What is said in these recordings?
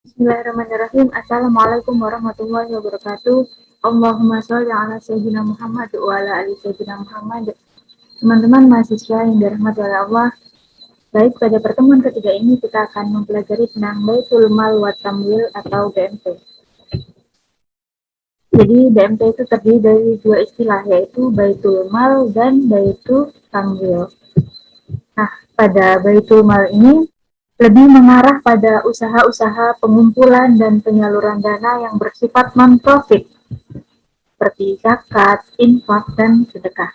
Bismillahirrahmanirrahim. Assalamualaikum warahmatullahi wabarakatuh. Allahumma sholli ala sayyidina Muhammad wa ala ali sayyidina Muhammad. Teman-teman mahasiswa yang dirahmati oleh Allah, baik pada pertemuan ketiga ini kita akan mempelajari tentang Baitul Mal wa Tamwil atau BMT. Jadi BMT itu terdiri dari dua istilah, yaitu Baitul Mal dan Baitul Tamwil. Nah, pada Baitul Mal ini lebih mengarah pada usaha-usaha pengumpulan dan penyaluran dana yang bersifat non-profit, seperti zakat, infak, dan sedekah.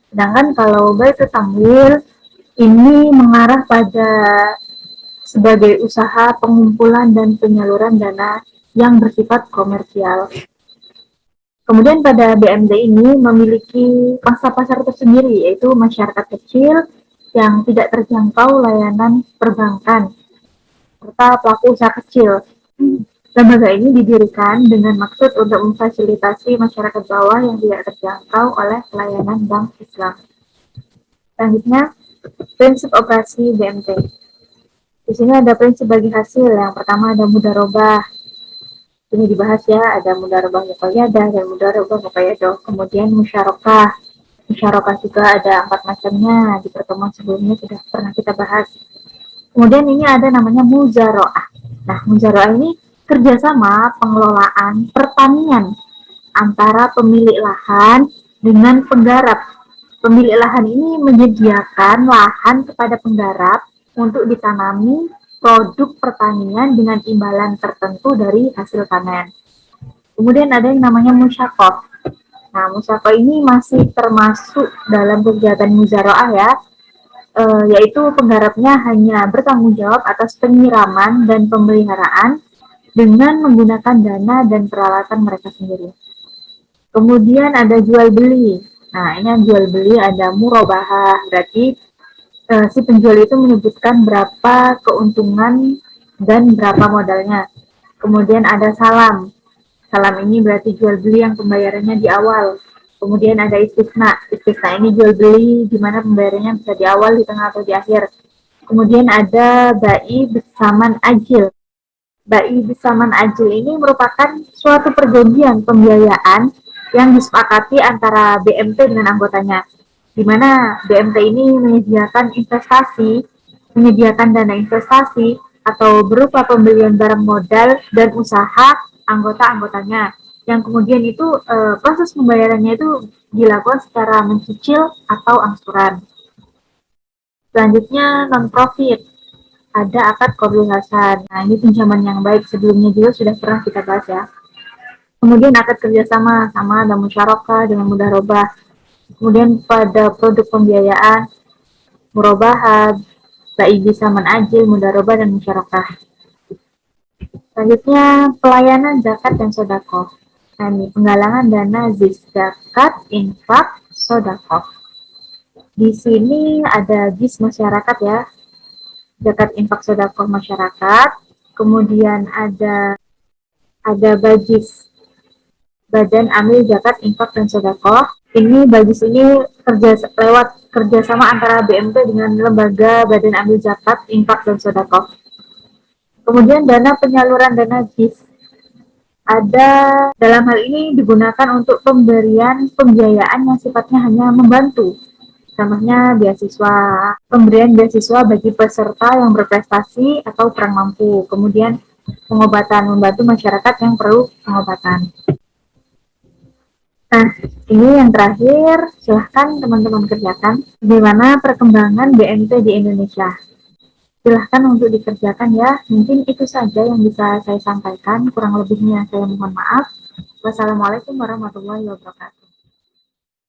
Sedangkan kalau Baitul Tamwil ini mengarah pada sebagai usaha pengumpulan dan penyaluran dana yang bersifat komersial. Kemudian pada BMT ini memiliki pangsa pasar tersendiri, yaitu masyarakat kecil yang tidak terjangkau layanan perbankan, serta pelaku usaha kecil. Lembaga ini didirikan dengan maksud untuk memfasilitasi masyarakat bawah yang tidak terjangkau oleh layanan bank Islam. Selanjutnya, prinsip operasi BMT. Di sini ada prinsip bagi hasil. Yang pertama ada mudharabah. Ini dibahas ya, ada mudharabah muqayyadah dan mudharabah muqayyadah. Kemudian musyarakah. Musyarakah juga ada 4 macamnya. Di pertemuan sebelumnya sudah pernah kita bahas. Kemudian ini ada namanya muzaraah. Nah, muzaraah ini kerjasama pengelolaan pertanian antara pemilik lahan dengan penggarap. Pemilik lahan ini menyediakan lahan kepada penggarap untuk ditanami produk pertanian dengan imbalan tertentu dari hasil panen. Kemudian ada yang namanya musyakoh. Nah, musyakoh ini masih termasuk dalam kegiatan muzaraah ya, yaitu penggarapnya hanya bertanggung jawab atas penyiraman dan pemeliharaan dengan menggunakan dana dan peralatan mereka sendiri. Kemudian ada jual beli. Nah, ini jual beli ada murabahah, berarti si penjual itu menyebutkan berapa keuntungan dan berapa modalnya. Kemudian ada salam. Salam ini berarti jual beli yang pembayarannya di awal. Kemudian ada istisna. Istisna ini jual beli di mana pembayarannya bisa di awal, di tengah, atau di akhir. Kemudian ada bai besaman ajil. Bai besaman ajil ini merupakan suatu perjanjian pembiayaan yang disepakati antara BMT dengan anggotanya, di mana BMT ini menyediakan dana investasi atau berupa pembelian barang modal dan usaha anggota-anggotanya, yang kemudian itu proses pembayarannya itu dilakukan secara mencicil atau angsuran. Selanjutnya non-profit, ada akad qablul hasan. Nah, ini pinjaman yang baik, sebelumnya juga sudah pernah kita bahas ya. Kemudian akad kerjasama, sama ada musyarakah dengan mudharabah. Kemudian pada produk pembiayaan, murabahah, bai bisaman ajil, mudharabah, dan musyarakah. Selanjutnya, pelayanan zakat dan sodako. Nah, ini penggalangan dana zakat, infak, sodako. Di sini ada JIS masyarakat ya, zakat, infak, sodako masyarakat. Kemudian ada BAJIS, Badan Amil Zakat, Infak, dan Sodako. Ini BAJIS ini lewat kerjasama antara BMT dengan lembaga Badan Amil Zakat, Infak, dan Sodako. Kemudian dana penyaluran dana JIS. Ada dalam hal ini digunakan untuk pemberian pembiayaan yang sifatnya hanya membantu. Contohnya beasiswa, pemberian beasiswa bagi peserta yang berprestasi atau kurang mampu. Kemudian pengobatan, membantu masyarakat yang perlu pengobatan. Nah, ini yang terakhir, silahkan teman-teman kerjakan. Bagaimana perkembangan BMT di Indonesia? Silahkan untuk dikerjakan ya. Mungkin itu saja yang bisa saya sampaikan. Kurang lebihnya saya mohon maaf. Wassalamualaikum warahmatullahi wabarakatuh.